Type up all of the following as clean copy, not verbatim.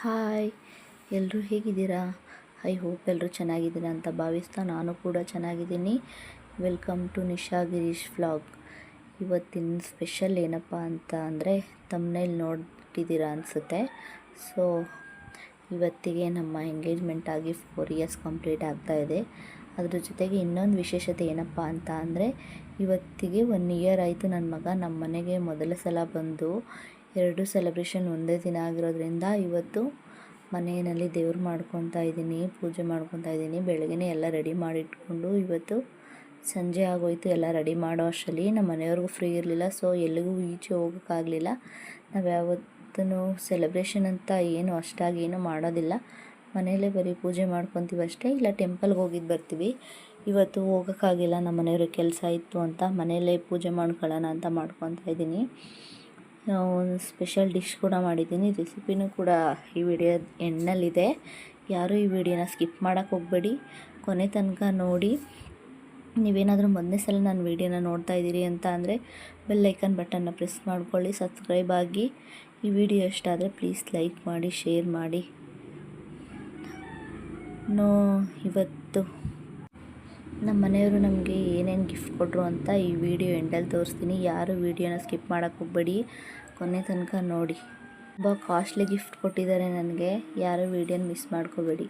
Hi, ಎಲ್ಲರೂ ಹೇಗಿದ್ದೀರಾ? I hope ಎಲ್ಲರೂ ಚೆನ್ನಾಗಿದ್ದೀರಾ ಅಂತ ಭಾವಿಸ್ತಾ ನಾನು ಕೂಡ ಚೆನ್ನಾಗಿದ್ದೀನಿ. Welcome to Nisha Girish vlog. ಇವತ್ತಿನ ಸ್ಪೆಷಲ್ ಏನಪ್ಪ ಅಂತ ಅಂದರೆ ತಮ್ಮನೇಲಿ ನೋಡ್ತಿದ್ದೀರಾ ಅನಿಸುತ್ತೆ. ಸೊ ಇವತ್ತಿಗೆ ನಮ್ಮ ಎಂಗೇಜ್ಮೆಂಟ್ ಆಗಿ 4 ಇಯರ್ಸ್ ಕಂಪ್ಲೀಟ್ ಆಗ್ತಾಯಿದೆ. ಅದ್ರ ಜೊತೆಗೆ ಇನ್ನೊಂದು ವಿಶೇಷತೆ ಏನಪ್ಪ ಅಂತ ಅಂದರೆ ಇವತ್ತಿಗೆ 1 ಇಯರ್ ಆಯಿತು ನನ್ನ ಮಗ ನಮ್ಮ ಮನೆಗೆ ಮೊದಲ ಸಲ ಬಂದು. 2 ಸೆಲೆಬ್ರೇಷನ್ ಒಂದೇ ದಿನ ಆಗಿರೋದ್ರಿಂದ ಇವತ್ತು ಮನೆಯಲ್ಲಿ ದೇವ್ರು ಮಾಡ್ಕೊತಾ ಇದ್ದೀನಿ, ಪೂಜೆ ಮಾಡ್ಕೊತಾ ಇದ್ದೀನಿ. ಬೆಳಗ್ಗೆ ಎಲ್ಲ ರೆಡಿ ಮಾಡಿಟ್ಕೊಂಡು ಇವತ್ತು ಸಂಜೆ ಆಗೋಯ್ತು. ಎಲ್ಲ ರೆಡಿ ಮಾಡೋ ಅಷ್ಟರಲ್ಲಿ ನಮ್ಮ ಮನೆಯವ್ರಿಗೂ ಫ್ರೀ ಇರಲಿಲ್ಲ. ಸೊ ಎಲ್ಲಿಗೂ ಈಚೆ ಹೋಗೋಕ್ಕಾಗಲಿಲ್ಲ. ನಾವು ಯಾವತ್ತೂ ಸೆಲೆಬ್ರೇಷನ್ ಅಂತ ಏನು ಅಷ್ಟಾಗಿ ಏನು ಮಾಡೋದಿಲ್ಲ, ಮನೆಯಲ್ಲೇ ಬರೀ ಪೂಜೆ ಮಾಡ್ಕೊತೀವಿ ಅಷ್ಟೇ, ಇಲ್ಲ ಟೆಂಪಲ್ಗೆ ಹೋಗಿದ್ದು ಬರ್ತೀವಿ. ಇವತ್ತು ಹೋಗೋಕ್ಕಾಗಿಲ್ಲ, ನಮ್ಮ ಮನೆಯವ್ರಿಗೆ ಕೆಲಸ ಇತ್ತು ಅಂತ ಮನೆಯಲ್ಲೇ ಪೂಜೆ ಮಾಡ್ಕೊಳ್ಳೋಣ ಅಂತ ಮಾಡ್ಕೊತಾ ಇದ್ದೀನಿ. ಒಂದು ಸ್ಪೆಷಲ್ ಡಿಶ್ ಕೂಡ ಮಾಡಿದ್ದೀನಿ, ರೆಸಿಪಿನೂ ಕೂಡ ಈ ವಿಡಿಯೋ ಎಂಡ್ನಲ್ಲಿದೆ. ಯಾರೂ ಈ ವಿಡಿಯೋನ ಸ್ಕಿಪ್ ಮಾಡೋಕ್ಕೆ ಹೋಗಬೇಡಿ, ಕೊನೆ ತನಕ ನೋಡಿ. ನೀವೇನಾದರೂ ಮೊದಲನೇ ಸಲ ನನ್ನ ವಿಡಿಯೋನ ನೋಡ್ತಾ ಇದ್ದೀರಿ ಅಂತ ಅಂದರೆ ಬೆಲ್ ಐಕನ್ ಬಟನ್ನ ಪ್ರೆಸ್ ಮಾಡ್ಕೊಳ್ಳಿ, ಸಬ್ಸ್ಕ್ರೈಬ್ ಆಗಿ. ಈ ವಿಡಿಯೋ ಇಷ್ಟ ಆದರೆ ಪ್ಲೀಸ್ ಲೈಕ್ ಮಾಡಿ, ಶೇರ್ ಮಾಡಿ. ಇವತ್ತು ನಮ್ಮ ಮನೆಯವರು ನಮಗೆ ಏನೇನು ಗಿಫ್ಟ್ ಕೊಟ್ಟರು ಅಂತ ಈ ವಿಡಿಯೋ ಎಂಡಲ್ಲಿ ತೋರಿಸ್ತೀನಿ. ಯಾರು ವಿಡಿಯೋನ ಸ್ಕಿಪ್ ಮಾಡೋಕ್ಕೆ ಹೋಗಬೇಡಿ, ಕೊನೆ ತನಕ ನೋಡಿ. ತುಂಬ ಕಾಸ್ಟ್ಲಿ ಗಿಫ್ಟ್ ಕೊಟ್ಟಿದ್ದಾರೆ ನನಗೆ, ಯಾರು ವಿಡಿಯೋನ ಮಿಸ್ ಮಾಡ್ಕೋಬೇಡಿ.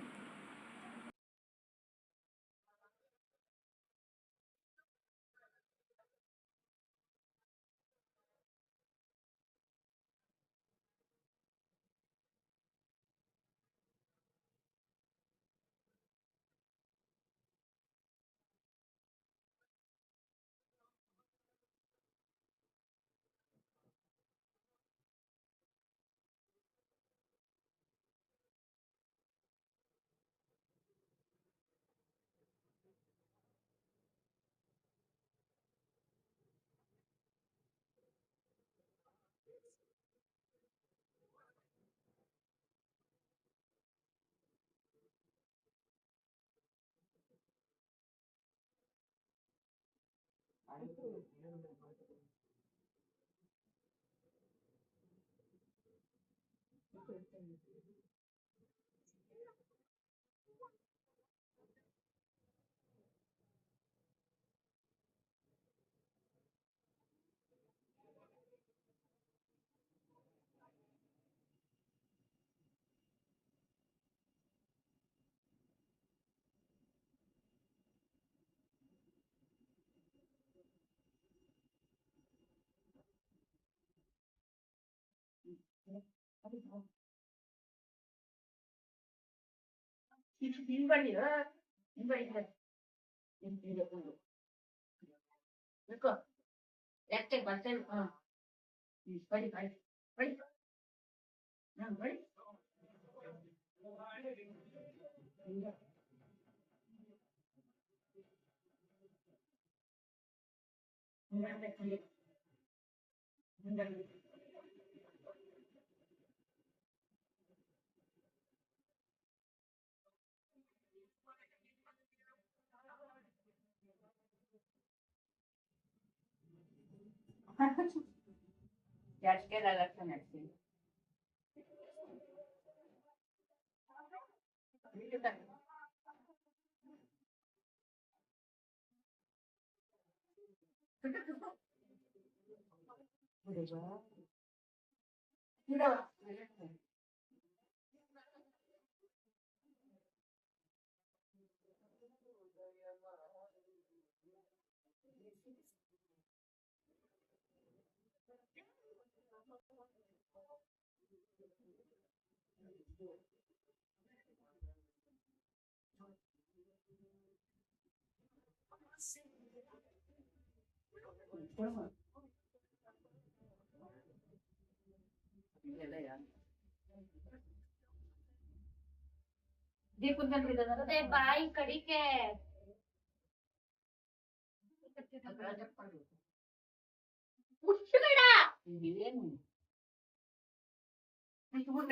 ಬಾಯಿ ಕಡಿಕೆ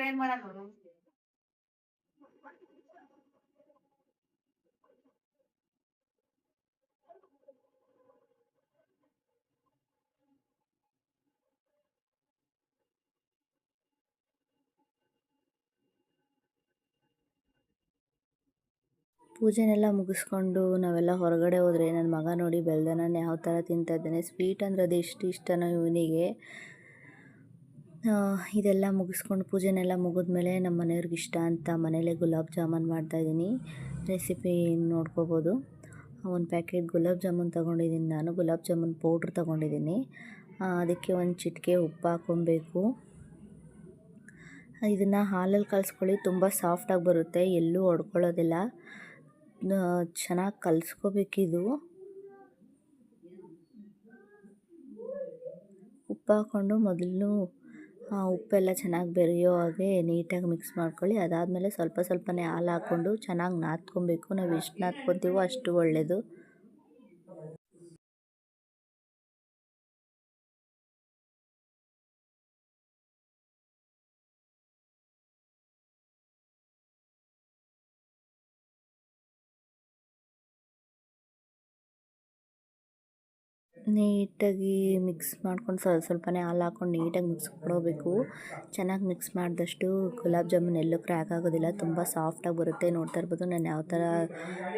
ಏನ್ ಮಾಡೋದು. ಪೂಜೆನೆಲ್ಲ ಮುಗಿಸ್ಕೊಂಡು ನಾವೆಲ್ಲ ಹೊರಗಡೆ ಹೋದರೆ ನನ್ನ ಮಗ ನೋಡಿ ಬೆಲ್ದನ ಯಾವ ಥರ ತಿಂತಾಯಿದ್ದಾನೆ. ಸ್ವೀಟ್ ಅಂದರೆ ಅದು ಎಷ್ಟು ಇಷ್ಟನೋ ಇವನಿಗೆ. ಇದೆಲ್ಲ ಮುಗಿಸ್ಕೊಂಡು ಪೂಜೆನೆಲ್ಲ ಮುಗಿದ್ಮೇಲೆ ನಮ್ಮ ಮನೆಯವ್ರಿಗೆ ಇಷ್ಟ ಅಂತ ಮನೇಲೇ ಗುಲಾಬ್ ಜಾಮೂನ್ ಮಾಡ್ತಾಯಿದ್ದೀನಿ. ರೆಸಿಪಿ ನೋಡ್ಕೋಬೋದು. ಒಂದು ಪ್ಯಾಕೆಟ್ ಗುಲಾಬ್ ಜಾಮೂನ್ ತೊಗೊಂಡಿದ್ದೀನಿ ನಾನು. ಗುಲಾಬ್ ಜಾಮೂನ್ ಪೌಡ್ರ್ ತೊಗೊಂಡಿದ್ದೀನಿ. ಅದಕ್ಕೆ ಒಂದು ಚಿಟಿಕೆ ಉಪ್ಪು ಹಾಕ್ಕೊಬೇಕು. ಇದನ್ನು ಹಾಲಲ್ಲಿ ಕಲಿಸ್ಕೊಳ್ಳಿ, ತುಂಬ ಸಾಫ್ಟಾಗಿ ಬರುತ್ತೆ, ಎಲ್ಲೂ ಒಡ್ಕೊಳ್ಳೋದಿಲ್ಲ. ಚೆನ್ನಾಗಿ ಕಲಿಸ್ಕೋಬೇಕಿದು. ಉಪ್ಪು ಹಾಕ್ಕೊಂಡು ಮೊದಲು ಉಪ್ಪೆಲ್ಲ ಚೆನ್ನಾಗಿ ಬೆರೆಯೋ ಹಾಗೆ ನೀಟಾಗಿ ಮಿಕ್ಸ್ ಮಾಡ್ಕೊಳ್ಳಿ. ಅದಾದಮೇಲೆ ಸ್ವಲ್ಪ ಸ್ವಲ್ಪನೇ ಹಾಲು ಹಾಕ್ಕೊಂಡು ಚೆನ್ನಾಗಿ ನಾದ್ಕೊಬೇಕು. ನಾವು ಎಷ್ಟು ನಾದ್ಕೊತೀವೋ ಅಷ್ಟು ಒಳ್ಳೆಯದು. ನೀಟಾಗಿ ಮಿಕ್ಸ್ ಮಾಡ್ಕೊಂಡು ಸ್ವಲ್ಪನೇ ಹಾಲು ಹಾಕ್ಕೊಂಡು ನೀಟಾಗಿ ಮಿಕ್ಸ್ ಮಾಡ್ಕೋಬೇಕು. ಚೆನ್ನಾಗಿ ಮಿಕ್ಸ್ ಮಾಡಿದಷ್ಟು ಗುಲಾಬ್ ಜಾಮೂನ್ ಎಲ್ಲೂ ಕ್ರ್ಯಾಕ್ ಆಗೋದಿಲ್ಲ, ತುಂಬ ಸಾಫ್ಟಾಗಿ ಬರುತ್ತೆ. ನೋಡ್ತಾ ಇರ್ಬೋದು ನಾನು ಯಾವ ಥರ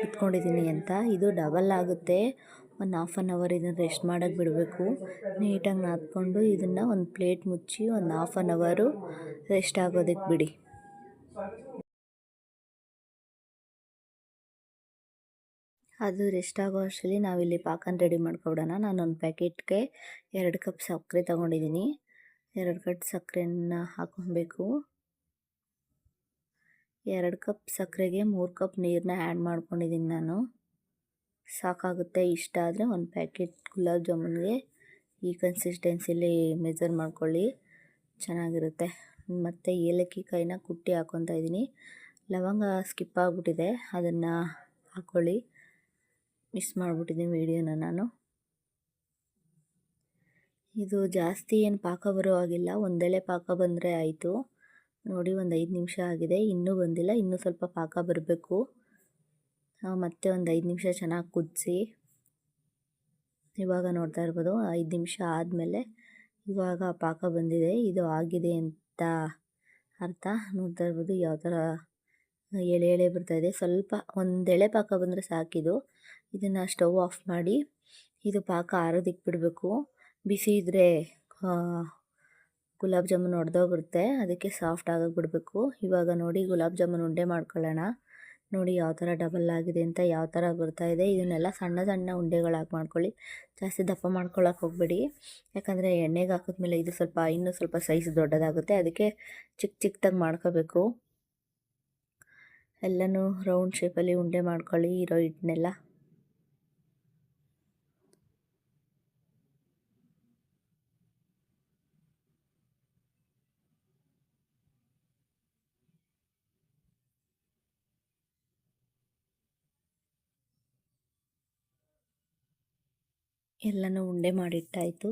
ಇಟ್ಕೊಂಡಿದ್ದೀನಿ ಅಂತ. ಇದು ಡಬಲ್ ಆಗುತ್ತೆ. ಒಂದು ಹಾಫ್ ಆನ್ ಅವರ್ ಇದನ್ನು ರೆಸ್ಟ್ ಮಾಡೋಕ್ಕೆ ಬಿಡಬೇಕು. ನೀಟಾಗಿ ನಾದ್ಕೊಂಡು ಇದನ್ನು ಒಂದು ಪ್ಲೇಟ್ ಮುಚ್ಚಿ ಒಂದು ಹಾಫ್ ಆನ್ ಅವರು ರೆಸ್ಟ್ ಆಗೋದಕ್ಕೆ ಬಿಡಿ. ಅದು ರೆಸ್ಟ್ ಆಗೋ ಅಷ್ಟರಲ್ಲಿ ನಾವಿಲ್ಲಿ ಪಾಕನ ರೆಡಿ ಮಾಡ್ಕೊಬಿಡೋಣ. ನಾನೊಂದು ಪ್ಯಾಕೆಟ್ಗೆ 2 ಕಪ್ ಸಕ್ಕರೆ ತೊಗೊಂಡಿದ್ದೀನಿ. 2 ಕಪ್ ಸಕ್ಕರೆನ ಹಾಕ್ಕೊಬೇಕು. 2 ಕಪ್ ಸಕ್ಕರೆಗೆ 3 ಕಪ್ ನೀರನ್ನ ಆ್ಯಡ್ ಮಾಡ್ಕೊಂಡಿದ್ದೀನಿ ನಾನು. ಸಾಕಾಗುತ್ತೆ. ಇಷ್ಟ ಆದರೆ ಒಂದು ಪ್ಯಾಕೆಟ್ ಗುಲಾಬ್ ಜಾಮೂನ್ಗೆ ಈ ಕನ್ಸಿಸ್ಟೆನ್ಸಿಲಿ ಮೆಜರ್ ಮಾಡ್ಕೊಳ್ಳಿ, ಚೆನ್ನಾಗಿರುತ್ತೆ. ಮತ್ತು ಏಲಕ್ಕಿ ಕಾಯಿನ ಕುಟ್ಟಿ ಹಾಕ್ಕೊತಾ ಇದ್ದೀನಿ. ಲವಂಗ ಸ್ಕಿಪ್ ಆಗಿಬಿಟ್ಟಿದೆ, ಅದನ್ನು ಹಾಕ್ಕೊಳ್ಳಿ. ಮಿಸ್ ಮಾಡಿಬಿಟ್ಟಿದ್ದೀನಿ ವೀಡಿಯೋನ ನಾನು. ಇದು ಜಾಸ್ತಿ ಏನು ಪಾಕ ಬರೋ ಹಾಗಿಲ್ಲ, ಒಂದೆಳೆ ಪಾಕ ಬಂದರೆ ಆಯಿತು. ನೋಡಿ ಒಂದು 5 ನಿಮಿಷ ಆಗಿದೆ, ಇನ್ನೂ ಬಂದಿಲ್ಲ. ಇನ್ನೂ ಸ್ವಲ್ಪ ಪಾಕ ಬರಬೇಕು. ಮತ್ತೆ ಒಂದು 5 ನಿಮಿಷ ಚೆನ್ನಾಗಿ ಕುದಿಸಿ. ಇವಾಗ ನೋಡ್ತಾ ಇರ್ಬೋದು 5 ನಿಮಿಷ ಆದಮೇಲೆ ಇವಾಗ ಪಾಕ ಬಂದಿದೆ. ಇದು ಆಗಿದೆ ಅಂತ ಅರ್ಥ. ನೋಡ್ತಾ ಇರ್ಬೋದು ಯಾವ ಥರ ಎಳೆ ಎಳೆ ಬರ್ತಾಯಿದೆ. ಸ್ವಲ್ಪ ಒಂದೆಳೆ ಪಾಕ ಬಂದರೆ ಸಾಕಿದು. ಇದನ್ನು ಸ್ಟವ್ ಆಫ್ ಮಾಡಿ ಇದು ಪಾಕ ಆರೋದಕ್ಕೆ ಬಿಡಬೇಕು. ಬಿಸಿ ಇದ್ದರೆ ಗುಲಾಬ್ ಜಾಮೂನ್ ಒಡೆದೋಗಿರುತ್ತೆ, ಅದಕ್ಕೆ ಸಾಫ್ಟ್ ಆಗೋಕ್ಕೆ ಬಿಡಬೇಕು. ಇವಾಗ ನೋಡಿ ಗುಲಾಬ್ ಜಾಮೂನ್ ಉಂಡೆ ಮಾಡ್ಕೊಳ್ಳೋಣ. ನೋಡಿ ಯಾವ ಥರ ಡಬಲ್ ಆಗಿದೆ ಅಂತ, ಯಾವ ಥರ ಬರ್ತಾಯಿದೆ. ಇದನ್ನೆಲ್ಲ ಸಣ್ಣ ಸಣ್ಣ ಉಂಡೆಗಳಾಗಿ ಮಾಡ್ಕೊಳ್ಳಿ, ಜಾಸ್ತಿ ದಪ್ಪ ಮಾಡ್ಕೊಳ್ಳೋಕೆ ಹೋಗಬೇಡಿ. ಯಾಕಂದರೆ ಎಣ್ಣೆಗೆ ಹಾಕಿದ್ಮೇಲೆ ಇದು ಇನ್ನೂ ಸ್ವಲ್ಪ ಸೈಜ್ ದೊಡ್ಡದಾಗುತ್ತೆ, ಅದಕ್ಕೆ ಚಿಕ್ಕ ಚಿಕ್ಕದಾಗಿ ಮಾಡ್ಕೋಬೇಕು. ಎಲ್ಲನೂ ರೌಂಡ್ ಶೇಪಲ್ಲಿ ಉಂಡೆ ಮಾಡ್ಕೊಳ್ಳಿ ಇರೋ ಹಿಟ್ಟನ್ನೆಲ್ಲ. ಎಲ್ಲನೂ ಉಂಡೆ ಮಾಡಿಟ್ಟಾಯಿತು.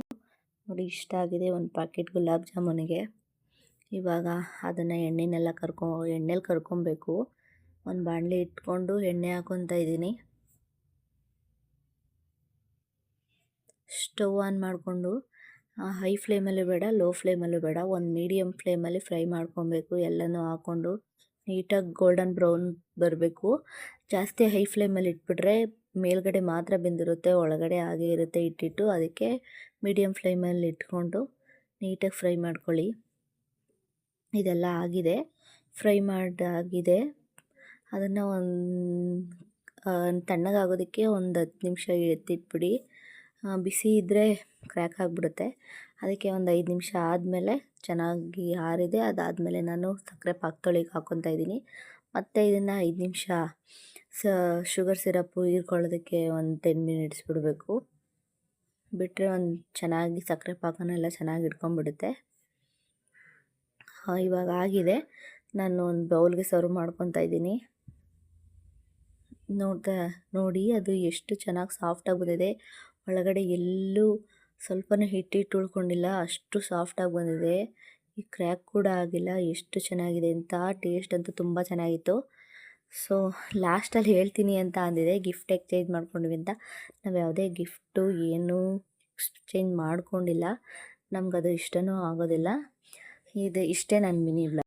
ನೋಡಿ ಇಷ್ಟ ಆಗಿದೆ ಒಂದು ಪ್ಯಾಕೆಟ್ ಗುಲಾಬ್ ಜಾಮೂನಿಗೆ. ಇವಾಗ ಅದನ್ನು ಎಣ್ಣೆಲಿ ಕರ್ಕೊಬೇಕು. ಒಂದು ಬಾಣಲೆ ಇಟ್ಕೊಂಡು ಎಣ್ಣೆ ಹಾಕ್ಕೊತಾ ಇದ್ದೀನಿ. ಸ್ಟವ್ ಆನ್ ಮಾಡಿಕೊಂಡು ಹೈ ಫ್ಲೇಮಲ್ಲೂ ಬೇಡ, ಲೋ ಫ್ಲೇಮಲ್ಲೂ ಬೇಡ, ಒಂದು ಮೀಡಿಯಮ್ ಫ್ಲೇಮಲ್ಲಿ ಫ್ರೈ ಮಾಡ್ಕೊಬೇಕು. ಎಲ್ಲನೂ ಹಾಕ್ಕೊಂಡು ನೀಟಾಗಿ ಗೋಲ್ಡನ್ ಬ್ರೌನ್ ಬರಬೇಕು. ಜಾಸ್ತಿ ಹೈ ಫ್ಲೇಮಲ್ಲಿ ಇಟ್ಬಿಟ್ರೆ ಮೇಲ್ಗಡೆ ಮಾತ್ರ ಬೆಂದಿರುತ್ತೆ, ಒಳಗಡೆ ಹಾಗೆ ಇರುತ್ತೆ ಇಟ್ಟಿಟ್ಟು. ಅದಕ್ಕೆ ಮೀಡಿಯಮ್ ಫ್ಲೇಮಲ್ಲಿ ಇಟ್ಕೊಂಡು ನೀಟಾಗಿ ಫ್ರೈ ಮಾಡ್ಕೊಳ್ಳಿ. ಇದೆಲ್ಲ ಆಗಿದೆ, ಫ್ರೈ ಮಾಡಾಗಿದೆ. ಅದನ್ನು ತಣ್ಣಗಾಗೋದಕ್ಕೆ ಒಂದು 10 ನಿಮಿಷ ಎತ್ತಿಟ್ಬಿಡಿ. ಬಿಸಿ ಇದ್ದರೆ ಕ್ರ್ಯಾಕ್ ಆಗಿಬಿಡುತ್ತೆ. ಅದಕ್ಕೆ ಒಂದು 5 ನಿಮಿಷ ಆದಮೇಲೆ ಚೆನ್ನಾಗಿ ಆರಿದೆ. ಅದಾದಮೇಲೆ ನಾನು ಸಕ್ಕರೆ ಪಾಕದೊಳಗೆ ಹಾಕ್ಕೊತಾ ಇದ್ದೀನಿ. ಮತ್ತು ಇದನ್ನು 5 ನಿಮಿಷ ಶುಗರ್ ಸಿರಪ್ಪು ಹೀರ್ಕೊಳ್ಳೋದಕ್ಕೆ ಒಂದು 10 ಮಿನಿಟ್ಸ್ ಬಿಡಬೇಕು. ಬಿಟ್ಟರೆ ಒಂದು ಚೆನ್ನಾಗಿ ಸಕ್ಕರೆ ಪಾಕನೆಲ್ಲ ಚೆನ್ನಾಗಿ ಹಿಡ್ಕೊಂಬಿಡುತ್ತೆ. ಇವಾಗ ಆಗಿದೆ. ನಾನು ಒಂದು ಬೌಲ್ಗೆ ಸರ್ವ್ ಮಾಡ್ಕೊತಾ ಇದ್ದೀನಿ. ನೋಡಿ ಅದು ಎಷ್ಟು ಚೆನ್ನಾಗಿ ಸಾಫ್ಟಾಗಿ ಬಂದಿದೆ. ಒಳಗಡೆ ಎಲ್ಲೂ ಸ್ವಲ್ಪನೂ ಹಿಟ್ಟು ಉಳ್ಕೊಂಡಿಲ್ಲ, ಅಷ್ಟು ಸಾಫ್ಟಾಗಿ ಬಂದಿದೆ. ಈ ಕ್ರ್ಯಾಕ್ ಕೂಡ ಆಗಿಲ್ಲ. ಎಷ್ಟು ಚೆನ್ನಾಗಿದೆ ಅಂತ. ಟೇಸ್ಟ್ ಅಂತೂ ತುಂಬ ಚೆನ್ನಾಗಿತ್ತು. ಸೊ ಲಾಸ್ಟಲ್ಲಿ ಹೇಳ್ತೀನಿ ಅಂತ ಅಂದಿದೆ, ಗಿಫ್ಟ್ ಎಕ್ಸ್ಚೇಂಜ್ ಮಾಡ್ಕೊಂಡ್ವಿ ಅಂತ. ನಾವು ಯಾವುದೇ ಗಿಫ್ಟು ಏನೂ ಎಕ್ಸ್ಚೇಂಜ್ ಮಾಡ್ಕೊಂಡಿಲ್ಲ, ನಮಗದು ಇಷ್ಟನೂ ಆಗೋದಿಲ್ಲ. ಇಷ್ಟೇ ನನ್ನ ಮಿನಿ ವ್ಲಾಗ್.